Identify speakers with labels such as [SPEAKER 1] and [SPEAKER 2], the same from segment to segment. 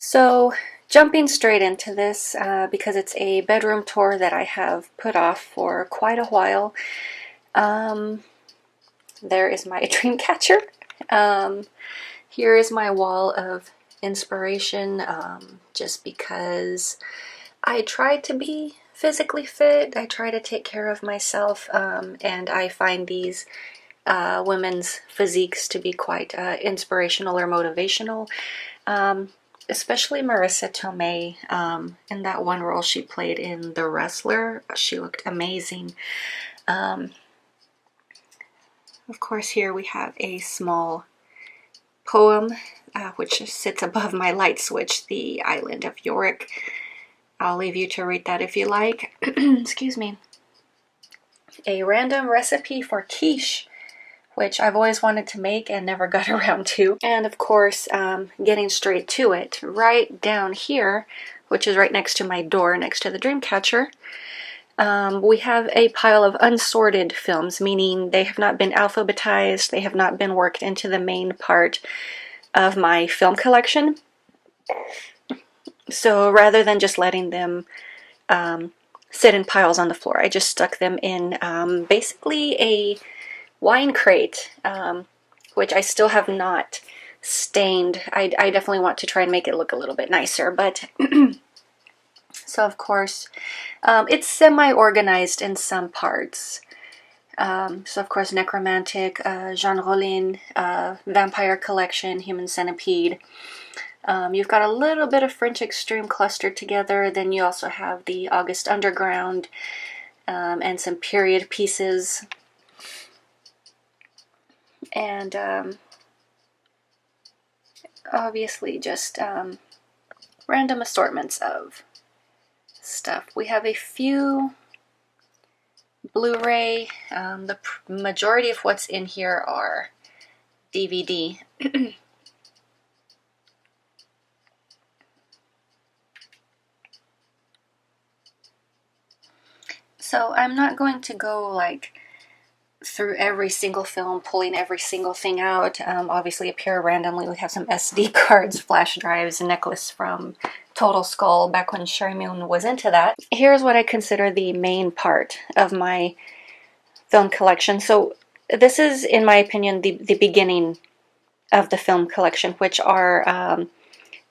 [SPEAKER 1] So, jumping straight into this, because it's a bedroom tour that I have put off for quite a while. Um, there is my dream catcher. Um, Here is my wall of inspiration, just because I try to be physically fit. I try to take care of myself, and I find these women's physiques to be quite inspirational or motivational. Especially Marissa Tomei, in that one role she played in The Wrestler. She looked amazing. Of course, here we have a small poem, which sits above my light switch, The Island of Yorick. I'll leave you to read that if you like. Excuse me. A random recipe for quiche, which I've always wanted to make and never got around to. And of course, getting straight to it, right down here, which is right next to my door, next to the Dreamcatcher, we have a pile of unsorted films, meaning they have not been alphabetized, they have not been worked into the main part of my film collection. So rather than just letting them sit in piles on the floor, I just stuck them in basically a wine crate, which I still have not stained. I definitely want to try and make it look a little bit nicer, but so of course it's semi-organized in some parts. So of course Necromantic, Jean Rollin, Vampire Collection, Human Centipede. You've got a little bit of French Extreme clustered together. Then you also have the August Underground, and some period pieces. And obviously just random assortments of stuff. We have a few Blu-ray. The majority of what's in here are DVD. So I'm not going to go like through every single film, pulling every single thing out. Obviously up here randomly we have some SD cards, flash drives, a necklace from Total Skull back when Sherry Moon was into that. Here's what I consider the main part of my film collection. So this is, in my opinion, the beginning of the film collection, which are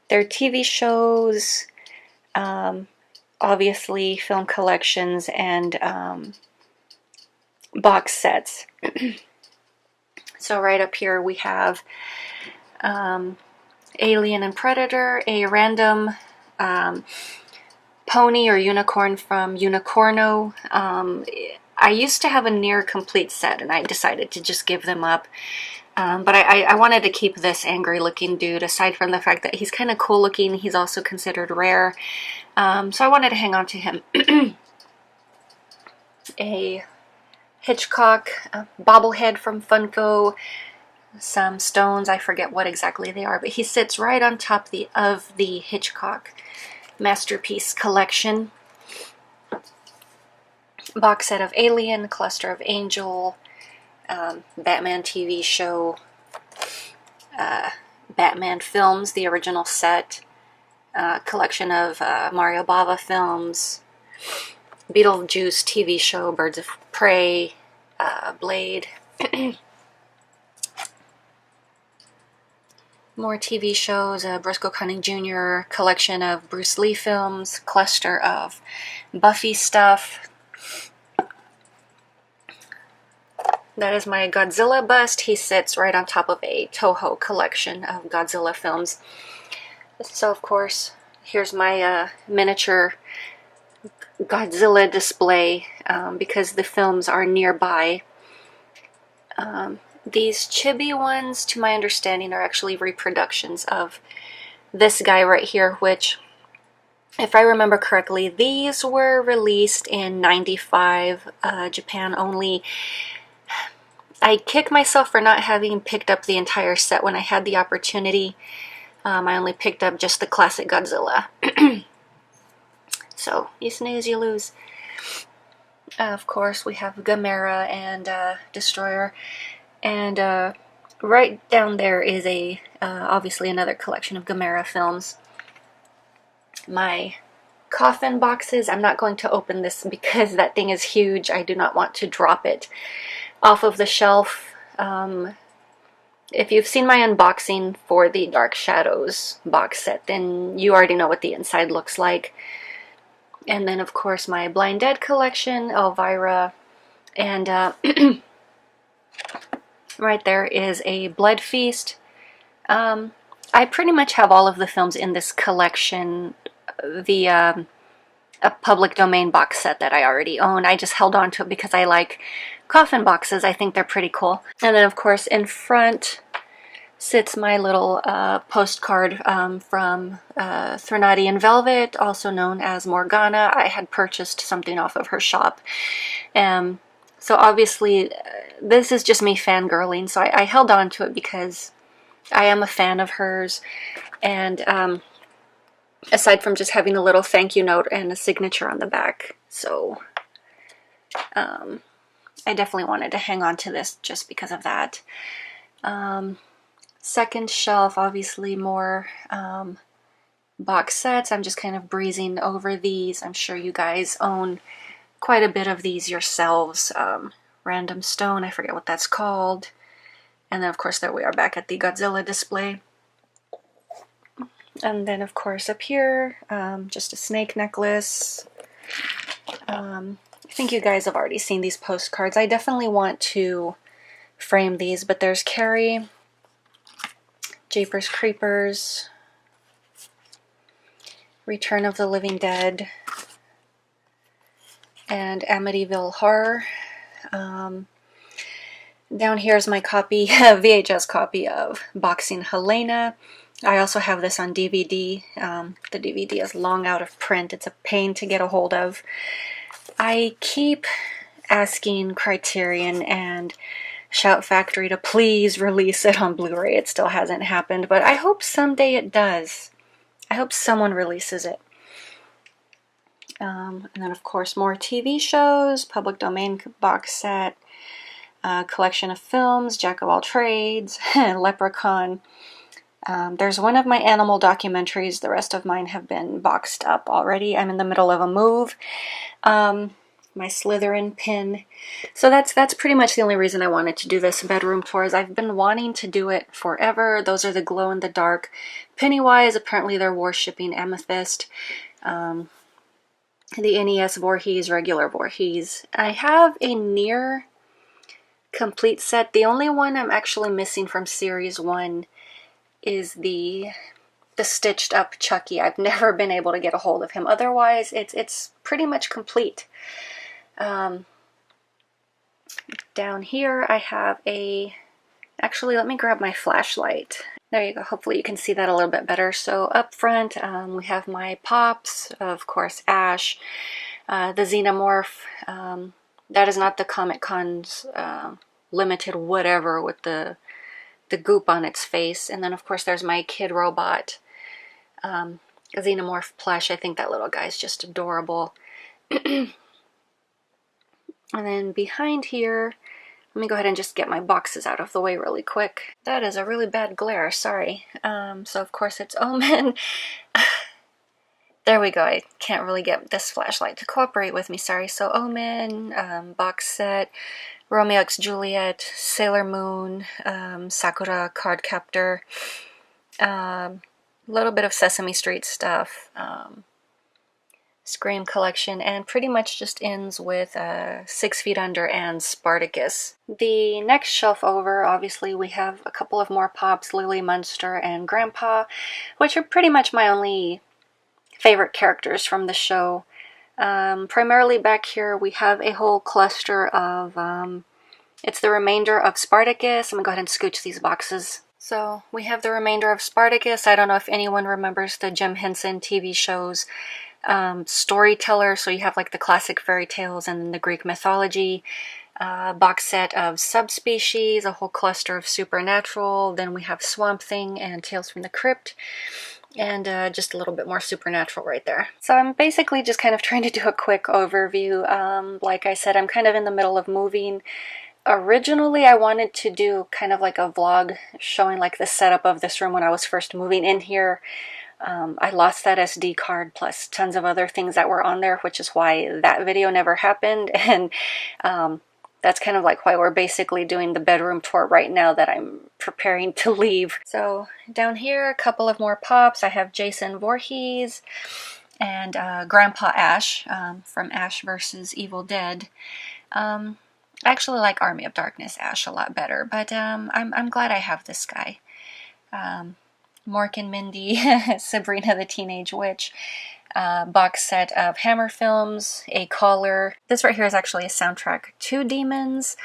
[SPEAKER 1] their TV shows, obviously film collections, and box sets. So right up here we have Alien and Predator, a random pony or unicorn from Unicorno. I used to have a near complete set and I decided to just give them up. But I wanted to keep this angry looking dude, aside from the fact that he's kind of cool looking. He's also considered rare. So I wanted to hang on to him. A Hitchcock bobblehead from Funko, some stones, I forget what exactly they are, but he sits right on top of the Hitchcock Masterpiece Collection. Box set of Alien, cluster of Angel, Batman TV show, Batman films, the original set, collection of Mario Bava films, Beetlejuice TV show, Birds of Prey, Blade. More TV shows, Briscoe Cunning Jr., collection of Bruce Lee films, cluster of Buffy stuff. That is my Godzilla bust. He sits right on top of a Toho collection of Godzilla films. So of course, here's my miniature Godzilla display, because the films are nearby. These chibi ones, to my understanding, are actually reproductions of this guy right here, which, if I remember correctly, these were released in '95, Japan only. I kick myself for not having picked up the entire set when I had the opportunity. I only picked up just the classic Godzilla. So, you snooze, you lose. Of course, we have Gamera and Destroyer. And right down there is obviously another collection of Gamera films. my coffin boxes. I'm not going to open this because that thing is huge. I do not want to drop it off of the shelf. If you've seen my unboxing for the Dark Shadows box set, then you already know what the inside looks like. And then, of course, my Blind Dead collection, Elvira, and right there is a Blood Feast. I pretty much have all of the films in this collection, a public domain box set that I already own. I just held on to it because I like coffin boxes. I think they're pretty cool. And then, of course, in front sits my little postcard from Threnodian Velvet, also known as Morgana. I had purchased something off of her shop. So obviously, this is just me fangirling, so I held on to it because I am a fan of hers. And aside from just having a little thank you note and a signature on the back. So I definitely wanted to hang on to this just because of that. Second shelf, obviously more box sets. I'm just kind of breezing over these. I'm sure you guys own quite a bit of these yourselves. Random Stone, I forget what that's called. And then, of course, there we are back at the Godzilla display. And then, of course, up here, just a snake necklace. I think you guys have already seen these postcards. I definitely want to frame these, but there's Carrie, Jeepers Creepers, Return of the Living Dead, and Amityville Horror. Down here is my copy, VHS copy of Boxing Helena. I also have this on DVD. The DVD is long out of print. It's a pain to get a hold of. I keep asking Criterion and Shout Factory to please release it on Blu-ray. It still hasn't happened, but I hope someday it does. I hope someone releases it. And then, of course, more TV shows, public domain box set, collection of films, Jack of all trades, Leprechaun. There's one of my animal documentaries. The rest of mine have been boxed up already. I'm in the middle of a move. My Slytherin pin. So that's pretty much the only reason I wanted to do this bedroom tour, is I've been wanting to do it forever. Those are the glow-in-the-dark Pennywise. Apparently they're worshipping Amethyst. The NES Voorhees, regular Voorhees. I have a near complete set. The only one I'm actually missing from Series 1 is the stitched up Chucky. I've never been able to get a hold of him. Otherwise, it's pretty much complete. Down here I have actually, let me grab my flashlight. There you go. Hopefully you can see that a little bit better. So up front, we have my Pops, of course, Ash, the Xenomorph. That is not the Comic Con's limited whatever with the goop on its face. And then, of course, there's my Kid Robot Xenomorph plush. I think that little guy's just adorable. And then behind here, let me go ahead and just get my boxes out of the way really quick. That is a really bad glare, sorry. So of course it's Omen. There we go, I can't really get this flashlight to cooperate with me, sorry. So Omen, box set, Romeo x Juliet, Sailor Moon, Sakura Card Captor, a little bit of Sesame Street stuff, Scream collection, and pretty much just ends with 6 Feet Under and Spartacus. The next shelf over, obviously, we have a couple of more Pops, Lily Munster and Grandpa, which are pretty much my only favorite characters from the show. Primarily back here, we have a whole cluster of, it's the remainder of Spartacus. I'm gonna go ahead and scooch these boxes. So we have the remainder of Spartacus. I don't know if anyone remembers the Jim Henson TV shows. Storyteller, so you have like the classic fairy tales and the Greek mythology, box set of Subspecies, a whole cluster of Supernatural, then we have Swamp Thing and Tales from the Crypt, and just a little bit more Supernatural right there. So I'm basically just kind of trying to do a quick overview. Like I said, I'm kind of in the middle of moving. Originally, I wanted to do kind of like a vlog showing like the setup of this room when I was first moving in here. I lost that SD card plus tons of other things that were on there, which is why that video never happened. And that's kind of like why we're basically doing the bedroom tour right now that I'm preparing to leave. So down here, a couple of more pops. I have Jason Voorhees and Grandpa Ash from Ash vs. Evil Dead. I actually like Army of Darkness Ash a lot better, but I'm glad I have this guy. Mork and Mindy, Sabrina the Teenage Witch, box set of Hammer films, a collar. This right here is actually a soundtrack to Demons.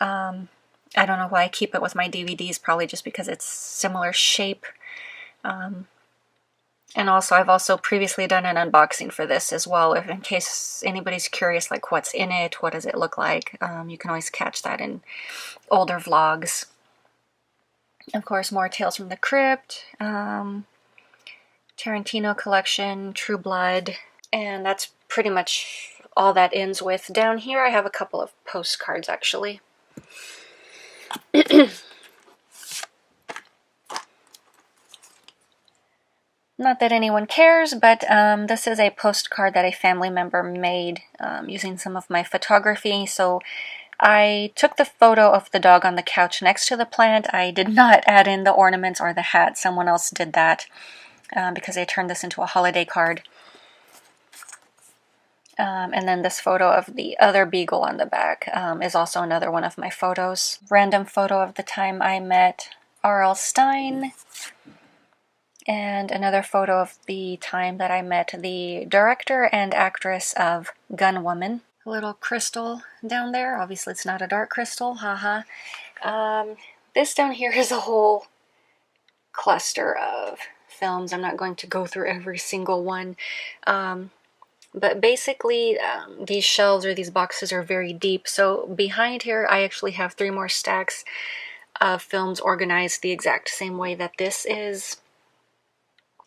[SPEAKER 1] I don't know why I keep it with my DVDs, probably just because it's similar shape. And also, I've also previously done an unboxing for this as well, if in case anybody's curious, like what's in it, what does it look like. You can always catch that in older vlogs. Of course, more Tales from the Crypt, Tarantino collection, True Blood, and that's pretty much all that ends with. Down here, I have a couple of postcards, actually. Not that anyone cares, but this is a postcard that a family member made using some of my photography. So I took the photo of the dog on the couch next to the plant. I did not add in the ornaments or the hat. Someone else did that because they turned this into a holiday card. And then this photo of the other beagle on the back is also another one of my photos. Random photo of the time I met R.L. Stine. And another photo of the time that I met the director and actress of Gun Woman. A little crystal down there. Obviously it's not a dark crystal, haha. This down here is a whole cluster of films. I'm not going to go through every single one. But basically these shelves or these boxes are very deep. So behind here I actually have 3 more stacks of films organized the exact same way that this is.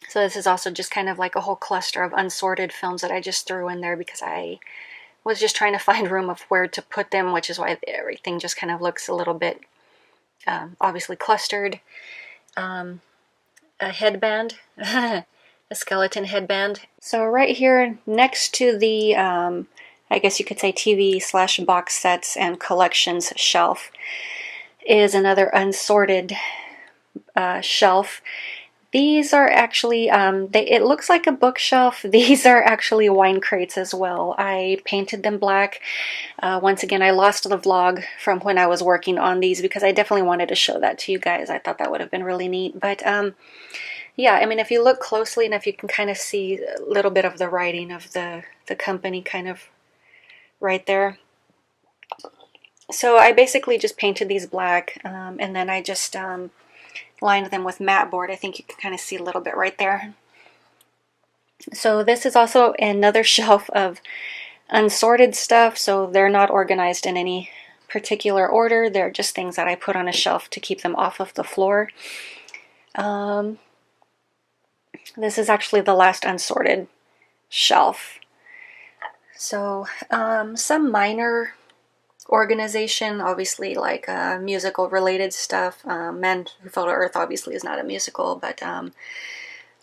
[SPEAKER 1] So this is also just kind of like a whole cluster of unsorted films that I just threw in there because I was just trying to find room of where to put them, which is why everything just kind of looks a little bit obviously clustered. A headband, a skeleton headband. So right here next to the, I guess you could say TV/box sets and collections shelf is another unsorted shelf. These are actually, it looks like a bookshelf. These are actually wine crates as well. I painted them black. Once again, I lost the vlog from when I was working on these because I definitely wanted to show that to you guys. I thought that would have been really neat. But yeah, I mean, if you look closely enough, you can kind of see a little bit of the writing of the company kind of right there. So I basically just painted these black and then I just lined them with matte board. I think you can kind of see a little bit right there. So this is also another shelf of unsorted stuff, so they're not organized in any particular order. They're just things that I put on a shelf to keep them off of the floor. This is actually the last unsorted shelf. So some minor organization, obviously, like musical related stuff. Man Who Fell to Earth obviously is not a musical, but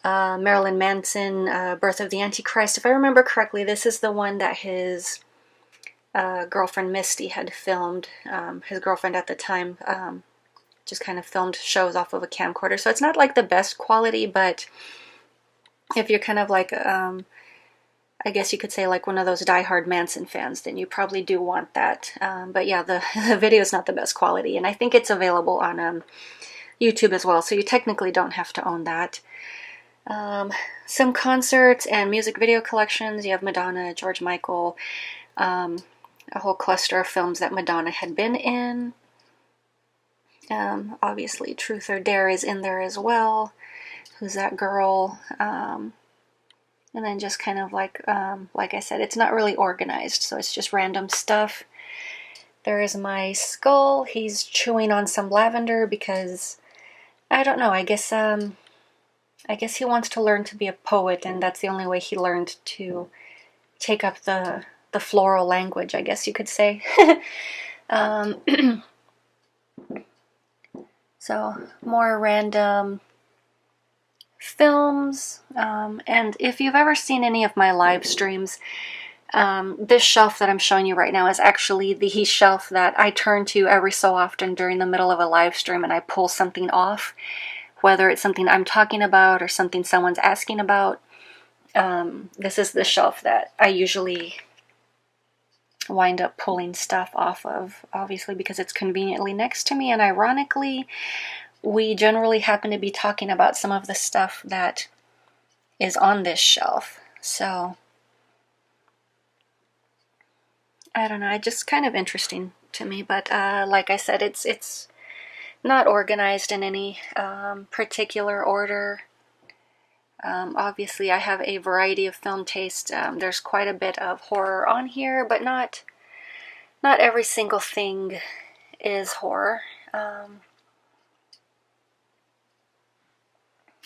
[SPEAKER 1] Marilyn Manson, Birth of the Antichrist. If I remember correctly, this is the one that his girlfriend Misty had filmed. His girlfriend at the time just kind of filmed shows off of a camcorder. So it's not like the best quality, but if you're kind of like I guess you could say like one of those diehard Manson fans, then you probably do want that. But yeah, the video is not the best quality, and I think it's available on YouTube as well, so you technically don't have to own that. Some concerts and music video collections. You have Madonna, George Michael, a whole cluster of films that Madonna had been in. Obviously, Truth or Dare is in there as well. Who's That Girl? And then just kind of like I said, it's not really organized, so it's just random stuff. There is my skull. He's chewing on some lavender because, I don't know, I guess he wants to learn to be a poet, and that's the only way he learned to take up the floral language, I guess you could say. So, more random films, and if you've ever seen any of my live streams, this shelf that I'm showing you right now is actually the shelf that I turn to every so often during the middle of a live stream and I pull something off, whether it's something I'm talking about or something someone's asking about. This is the shelf that I usually wind up pulling stuff off of, obviously because it's conveniently next to me, and ironically, we generally happen to be talking about some of the stuff that is on this shelf. So, I don't know, it's just kind of interesting to me, but like I said, it's not organized in any particular order. Obviously, I have a variety of film taste. There's quite a bit of horror on here, but not every single thing is horror.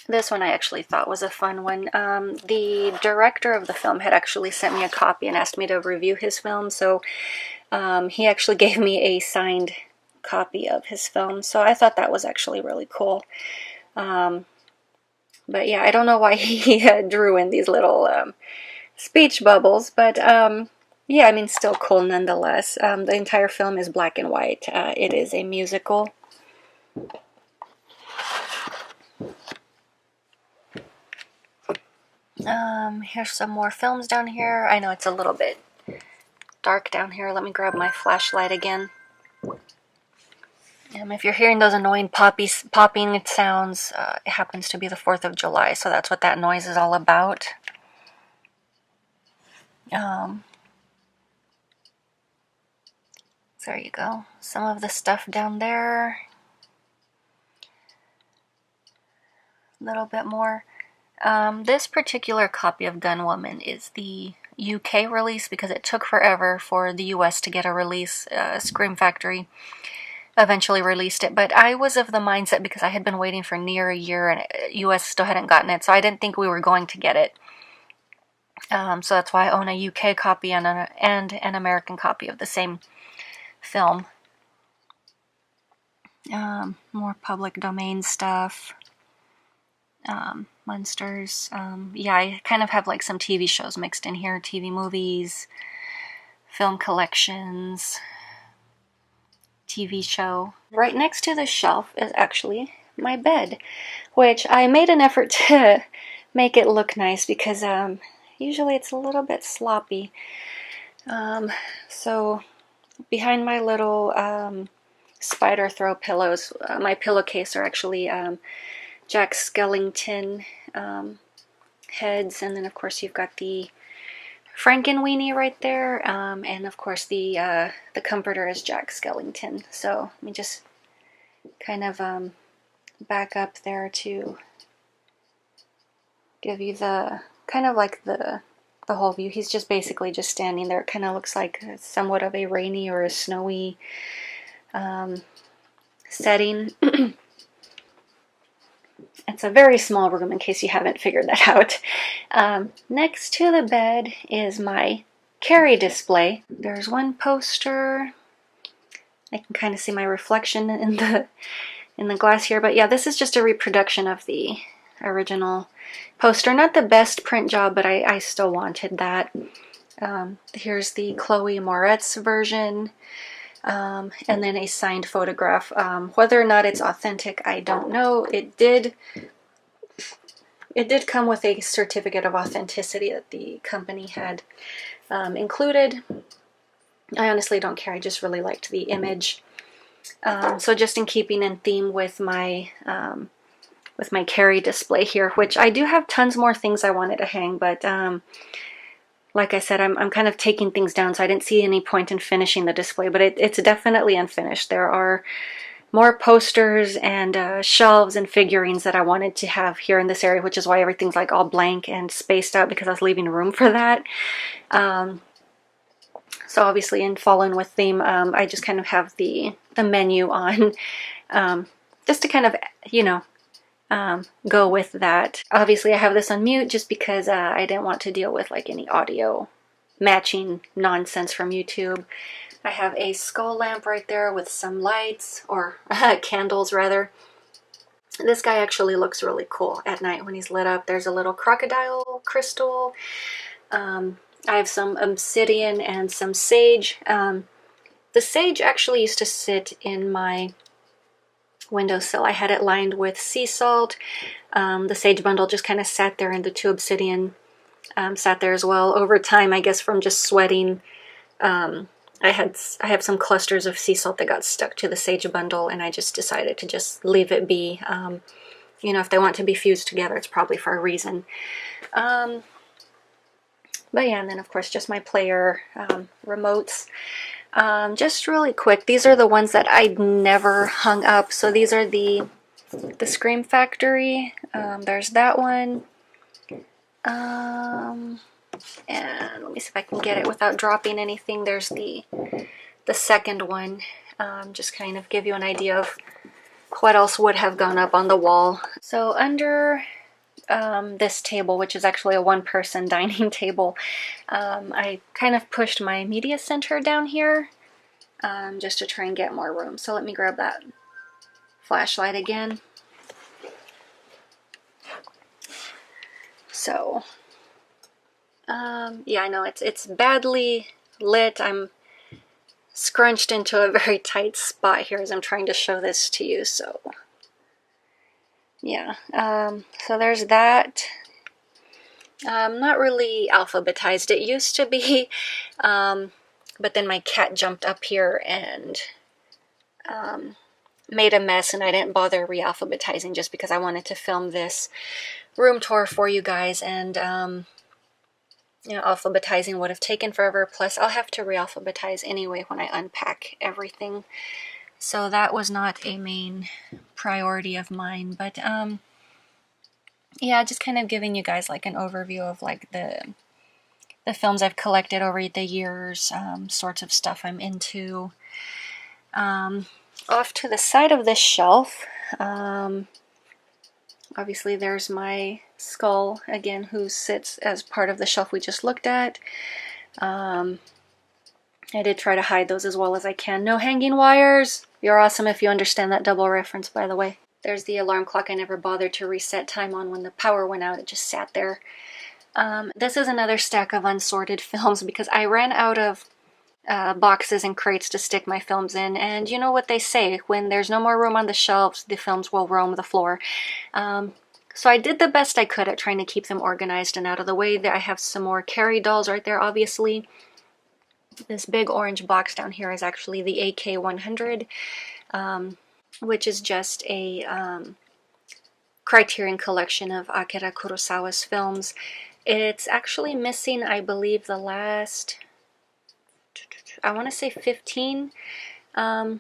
[SPEAKER 1] This one I actually thought was a fun one. The director of the film had actually sent me a copy and asked me to review his film, so he actually gave me a signed copy of his film, so I thought that was actually really cool. But yeah, I don't know why he drew in these little speech bubbles, but yeah, I mean, still cool nonetheless. The entire film is black and white. It is a musical. Here's some more films down here. I know it's a little bit dark down here. Let me grab my flashlight again. If you're hearing those annoying popping sounds, it happens to be the 4th of July, so that's what that noise is all about. There you go. Some of the stuff down there. A little bit more. This particular copy of Gun Woman is the UK release because it took forever for the US to get a release. Scream Factory eventually released it, but I was of the mindset, because I had been waiting for near a year and US still hadn't gotten it, so I didn't think we were going to get it. So that's why I own a UK copy and an American copy of the same film. More public domain stuff. Monsters. Yeah, I kind of have like some TV shows mixed in here. TV movies, film collections, TV show. Right next to the shelf is actually my bed, which I made an effort to make it look nice because usually it's a little bit sloppy. So behind my little spider throw pillows, my pillowcase are actually Jack Skellington heads, and then of course you've got the Frankenweenie right there, and of course the comforter is Jack Skellington. So let me just kind of back up there to give you the kind of like the whole view. He's just basically just standing there. It kind of looks like somewhat of a rainy or a snowy setting. It's a very small room in case you haven't figured that out. Next to the bed is my carry display. There's one poster. I can kind of see my reflection in the glass here, but yeah, this is just a reproduction of the original poster. Not the best print job, but I still wanted that. Here's the Chloe Moretz version. And then a signed photograph. Whether or not it's authentic, I don't know. It did come with a certificate of authenticity that the company had included. I honestly don't care. I just really liked the image. So just in keeping in theme with my carry display here, which I do have tons more things I wanted to hang, but like I said, I'm kind of taking things down, so I didn't see any point in finishing the display, but it's definitely unfinished. There are more posters and shelves and figurines that I wanted to have here in this area, which is why everything's like all blank and spaced out, because I was leaving room for that. So obviously in following with theme, I just kind of have the menu on, just to kind of, you know, go with that. Obviously I have this on mute just because I didn't want to deal with like any audio matching nonsense from YouTube. I have a skull lamp right there with some lights, or candles rather. This guy actually looks really cool at night when he's lit up. There's a little crocodile crystal. I have some obsidian and some sage. The sage actually used to sit in my windowsill. I had it lined with sea salt. The sage bundle just kind of sat there, and the 2 obsidian sat there as well. Over time, I guess from just sweating, I have some clusters of sea salt that got stuck to the sage bundle, and I just decided to just leave it be. You know, if they want to be fused together, it's probably for a reason. But yeah, and then of course just my player remotes. Just really quick, these are the ones that I'd never hung up. So these are the Scream Factory. There's that one. And let me see if I can get it without dropping anything. There's the second one. Just kind of give you an idea of what else would have gone up on the wall. So under this table, which is actually a 1-person dining table, I kind of pushed my media center down here just to try and get more room. So let me grab that flashlight again. So yeah, I know it's badly lit. I'm scrunched into a very tight spot here as I'm trying to show this to you. So yeah, so there's that. Not really alphabetized. It used to be, but then my cat jumped up here and made a mess, and I didn't bother re-alphabetizing just because I wanted to film this room tour for you guys, and you know, alphabetizing would have taken forever, plus I'll have to re-alphabetize anyway when I unpack everything. So that was not a main priority of mine, but yeah, just kind of giving you guys like an overview of like the films I've collected over the years, sorts of stuff I'm into. Off to the side of this shelf, obviously there's my skull again, who sits as part of the shelf we just looked at. I did try to hide those as well as I can. No hanging wires. You're awesome if you understand that double reference, by the way. There's the alarm clock I never bothered to reset time on when the power went out. It just sat there. This is another stack of unsorted films because I ran out of boxes and crates to stick my films in, and you know what they say, when there's no more room on the shelves, the films will roam the floor. So I did the best I could at trying to keep them organized and out of the way. I have some more Carrie dolls right there, obviously. This big orange box down here is actually the AK-100, which is just a Criterion collection of Akira Kurosawa's films. It's actually missing, I believe, the last, I want to say 15 that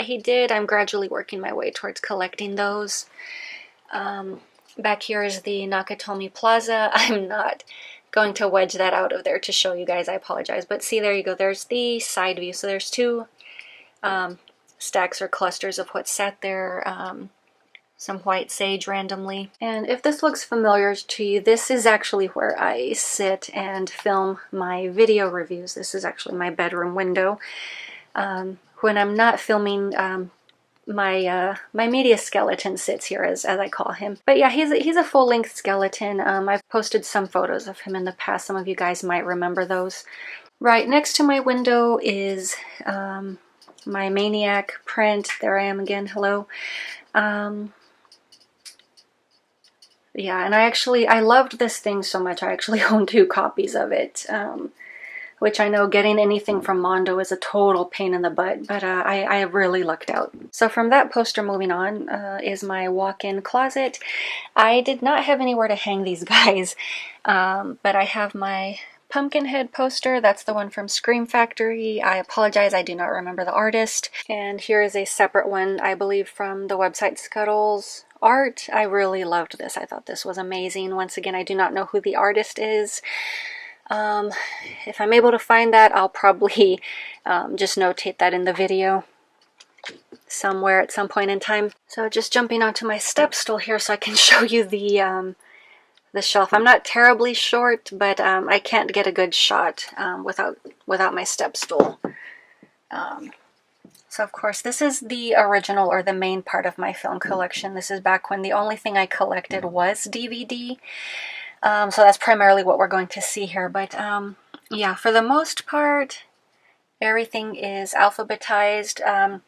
[SPEAKER 1] he did. I'm gradually working my way towards collecting those. Back here is the Nakatomi Plaza. I'm not going to wedge that out of there to show you guys, I apologize. But see, there you go, there's the side view. So there's 2 stacks or clusters of what sat there. Some white sage randomly. And if this looks familiar to you, this is actually where I sit and film my video reviews. This is actually my bedroom window. When I'm not filming, my media skeleton sits here, as I call him. But yeah, he's a full-length skeleton. I've posted some photos of him in the past. Some of you guys might remember those. Right next to my window is my Maniac print. There I am again. Hello. Yeah, and I loved this thing so much, I actually own 2 copies of it, which I know getting anything from Mondo is a total pain in the butt, but I really lucked out. So from that poster moving on is my walk-in closet. I did not have anywhere to hang these guys, but I have my Pumpkinhead poster. That's the one from Scream Factory. I apologize, I do not remember the artist. And here is a separate one, I believe, from the website Scuttle's art. I really loved this. I thought this was amazing. Once again, I do not know who the artist is. If I'm able to find that, I'll probably just notate that in the video somewhere at some point in time. So just jumping onto my step stool here so I can show you the shelf. I'm not terribly short, but I can't get a good shot without my step stool. So of course this is the original or the main part of my film collection. This is back when the only thing I collected was DVD. So that's primarily what we're going to see here. But yeah, for the most part, everything is alphabetized.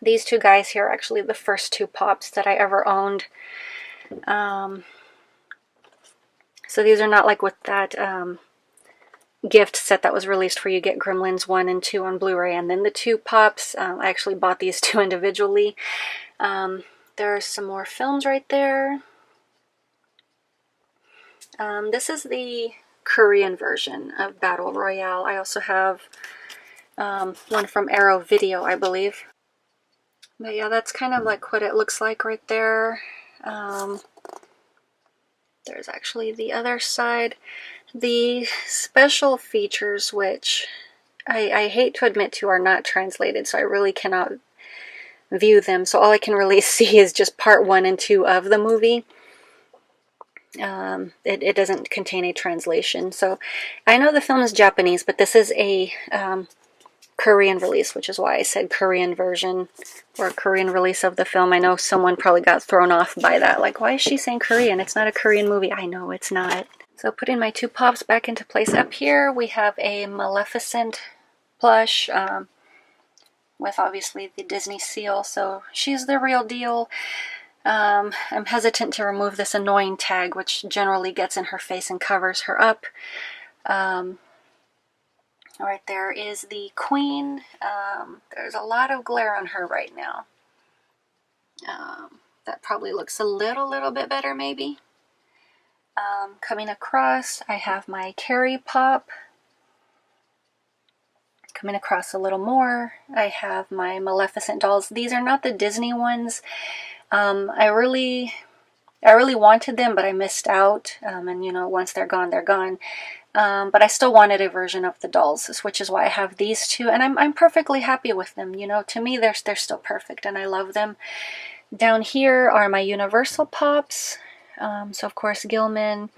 [SPEAKER 1] These two guys here are actually the first two Pops that I ever owned. So these are not like with that gift set that was released where you get Gremlins 1 and 2 on Blu-ray and then the two Pops. I actually bought these two individually. There are some more films right there. This is the Korean version of Battle Royale. I also have one from Arrow Video, I believe. But yeah, that's kind of like what it looks like right there. There's actually the other side. The special features, which I hate to admit to are not translated, so I really cannot view them. So all I can really see is just part 1 and 2 of the movie. It doesn't contain a translation. So I know the film is Japanese, but this is a Korean release, which is why I said Korean version or Korean release of the film. I know someone probably got thrown off by that. Like, why is she saying Korean? It's not a Korean movie. I know it's not. So putting my two Pops back into place up here, we have a Maleficent plush with obviously the Disney seal. So she's the real deal. I'm hesitant to remove this annoying tag, which generally gets in her face and covers her up. Right there is the Queen. There's a lot of glare on her right now. That probably looks a little bit better maybe. Coming across, I have my Carrie Pop. Coming across a little more, I have my Maleficent dolls. These are not the Disney ones. I really wanted them, but I missed out. And you know, once they're gone, they're gone. But I still wanted a version of the dolls, which is why I have these two, and I'm perfectly happy with them. You know, to me, they're still perfect, and I love them. Down here are my Universal Pops. So of course, Gilman,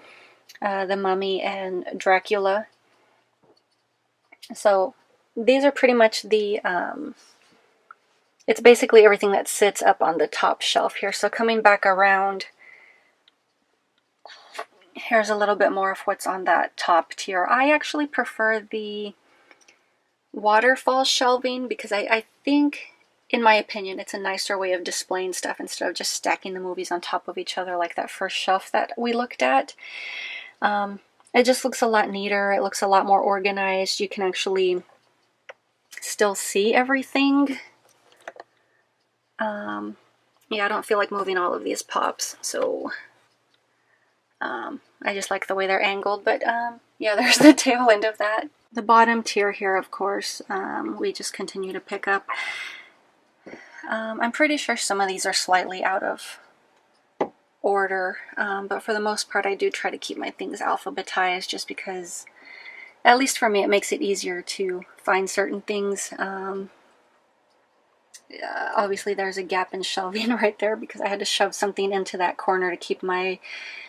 [SPEAKER 1] the Mummy, and Dracula. So these are pretty much the it's basically everything that sits up on the top shelf here. So coming back around, here's a little bit more of what's on that top tier. I actually prefer the waterfall shelving because I think, in my opinion, it's a nicer way of displaying stuff instead of just stacking the movies on top of each other like that first shelf that we looked at. It just looks a lot neater. It looks a lot more organized. You can actually still see everything. Yeah, I don't feel like moving all of these Pops, so I just like the way they're angled. But yeah, there's the tail end of that. The bottom tier here, of course, we just continue to pick up. I'm pretty sure some of these are slightly out of order, but for the most part I do try to keep my things alphabetized just because, at least for me, it makes it easier to find certain things. Obviously there's a gap in shelving right there because I had to shove something into that corner to keep my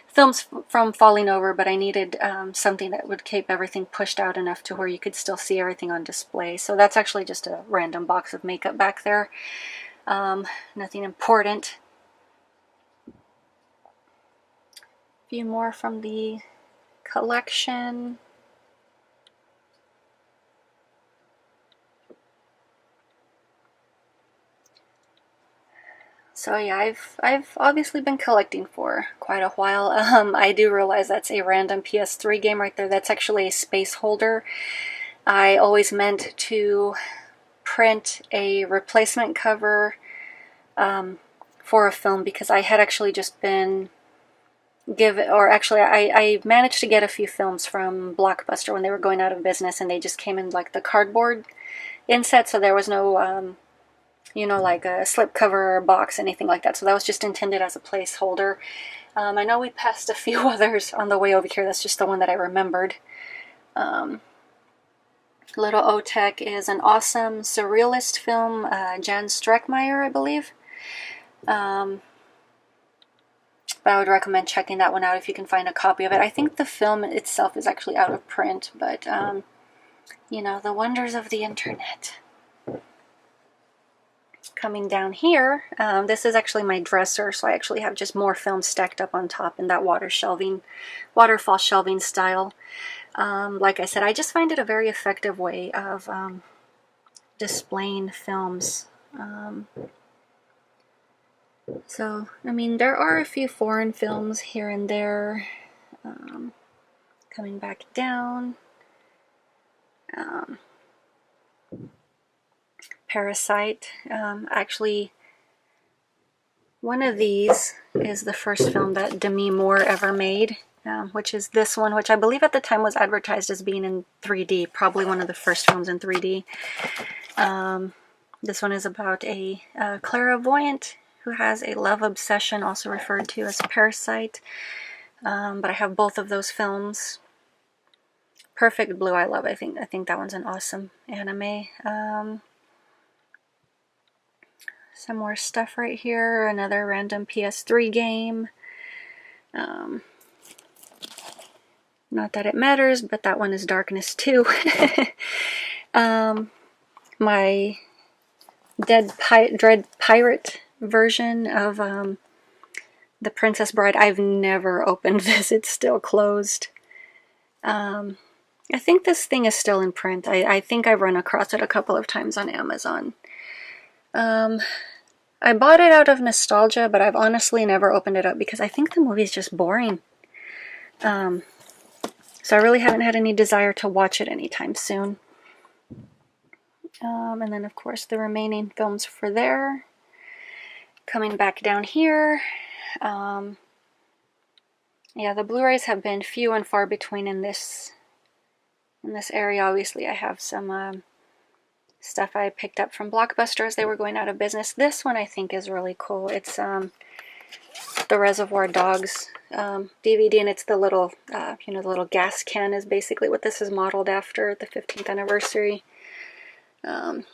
[SPEAKER 1] films from falling over, but I needed something that would keep everything pushed out enough to where you could still see everything on display. So that's actually just a random box of makeup back there. Nothing important. A few more from the collection. So yeah, I've obviously been collecting for quite a while. I do realize that's a random PS3 game right there. That's actually a space holder. I always meant to print a replacement cover for a film because I had actually just been I managed to get a few films from Blockbuster when they were going out of business, and they just came in like the cardboard inset, so there was no you know, like a slipcover box, anything like that. So that was just intended as a placeholder. I know we passed a few others on the way over here. That's just the one that I remembered. Little Otek is an awesome surrealist film, Jan Streckmeyer, I believe. But I would recommend checking that one out if you can find a copy of it. I think the film itself is actually out of print, but you know, the wonders of the internet. Coming down here, this is actually my dresser, so I actually have just more film stacked up on top in that waterfall shelving style. Like I said, I just find it a very effective way of displaying films. So, I mean, there are a few foreign films here and there. Coming back down. Parasite. Actually, one of these is the first film that Demi Moore ever made, which is this one, which I believe at the time was advertised as being in 3D, probably one of the first films in 3D. This one is about a clairvoyant who has a love obsession, also referred to as parasite. But I have both of those films. Perfect Blue, I love. I think that one's an awesome anime. Some more stuff right here. Another random PS3 game. Not that it matters, but that one is Darkness 2. My Dread Pirate version of The Princess Bride. I've never opened this. It's still closed. I think this thing is still in print. I think I've run across it a couple of times on Amazon. I bought it out of nostalgia, but I've honestly never opened it up because I think the movie is just boring. So I really haven't had any desire to watch it anytime soon. And then, of course, the remaining films for there. Coming back down here. Yeah, the Blu-rays have been few and far between in this area. Obviously, I have some stuff I picked up from Blockbuster as they were going out of business. This one I think is really cool. It's the Reservoir Dogs DVD, and it's the little, the little gas can is basically what this is modeled after, the 15th anniversary. But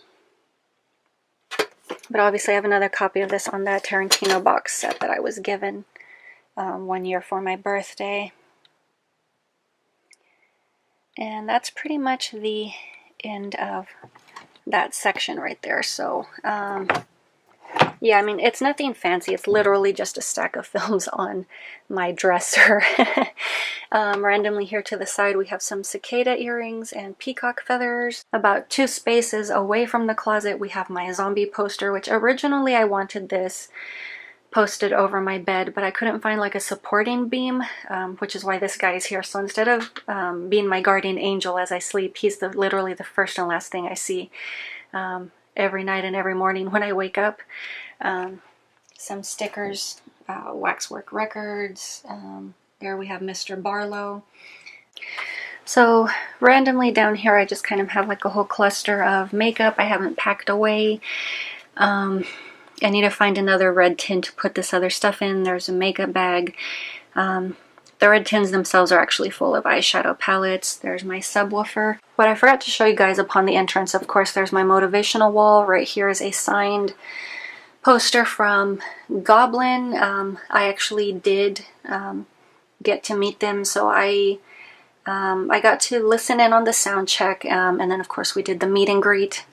[SPEAKER 1] obviously I have another copy of this on that Tarantino box set that I was given 1 year for my birthday. And that's pretty much the end of that section right there. So, yeah, I mean, it's nothing fancy. It's literally just a stack of films on my dresser. Randomly here to the side, we have some cicada earrings and peacock feathers. About 2 spaces away from the closet, we have my zombie poster, which originally I wanted this posted over my bed, but I couldn't find like a supporting beam, which is why this guy is here. So instead of being my guardian angel as I sleep, he's literally the first and last thing I see every night and every morning when I wake up. Some stickers, Waxwork Records. There we have Mr. Barlow. So randomly down here I just kind of have like a whole cluster of makeup I haven't packed away. I need to find another red tin to put this other stuff in. There's a makeup bag. The red tins themselves are actually full of eyeshadow palettes. There's my subwoofer. What I forgot to show you guys upon the entrance, of course, there's my motivational wall. Right here is a signed poster from Goblin. I actually did get to meet them, so I got to listen in on the sound check, and then of course we did the meet and greet.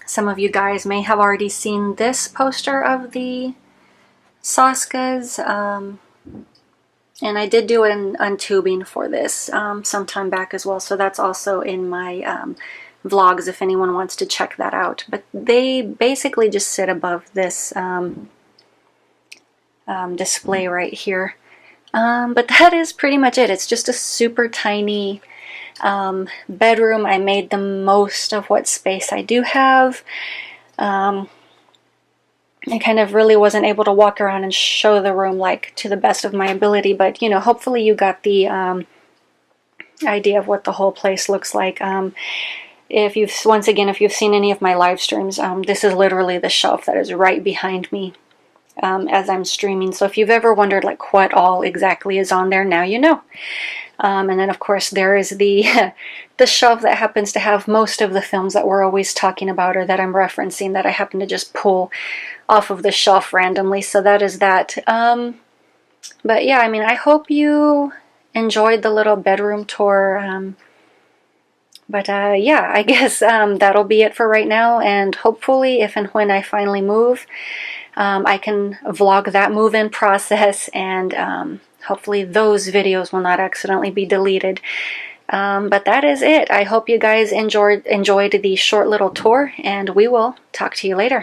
[SPEAKER 1] Some of you guys may have already seen this poster of the Soskas, and I did do an untubing for this some time back as well, so that's also in my vlogs if anyone wants to check that out. But they basically just sit above this display right here. But that is pretty much it. It's just a super tiny bedroom. I made the most of what space I do have. I kind of really wasn't able to walk around and show the room like to the best of my ability, but you know, hopefully you got the idea of what the whole place looks like. If you've seen any of my live streams, this is literally the shelf that is right behind me as I'm streaming. So if you've ever wondered like what all exactly is on there, now you know. And then of course there is the the shelf that happens to have most of the films that we're always talking about or that I'm referencing that I happen to just pull off of the shelf randomly. So that is that. But yeah, I mean, I hope you enjoyed the little bedroom tour But yeah, I guess that'll be it for right now, and hopefully if and when I finally move, I can vlog that move-in process, and hopefully those videos will not accidentally be deleted. But that is it. I hope you guys enjoyed the short little tour, and we will talk to you later.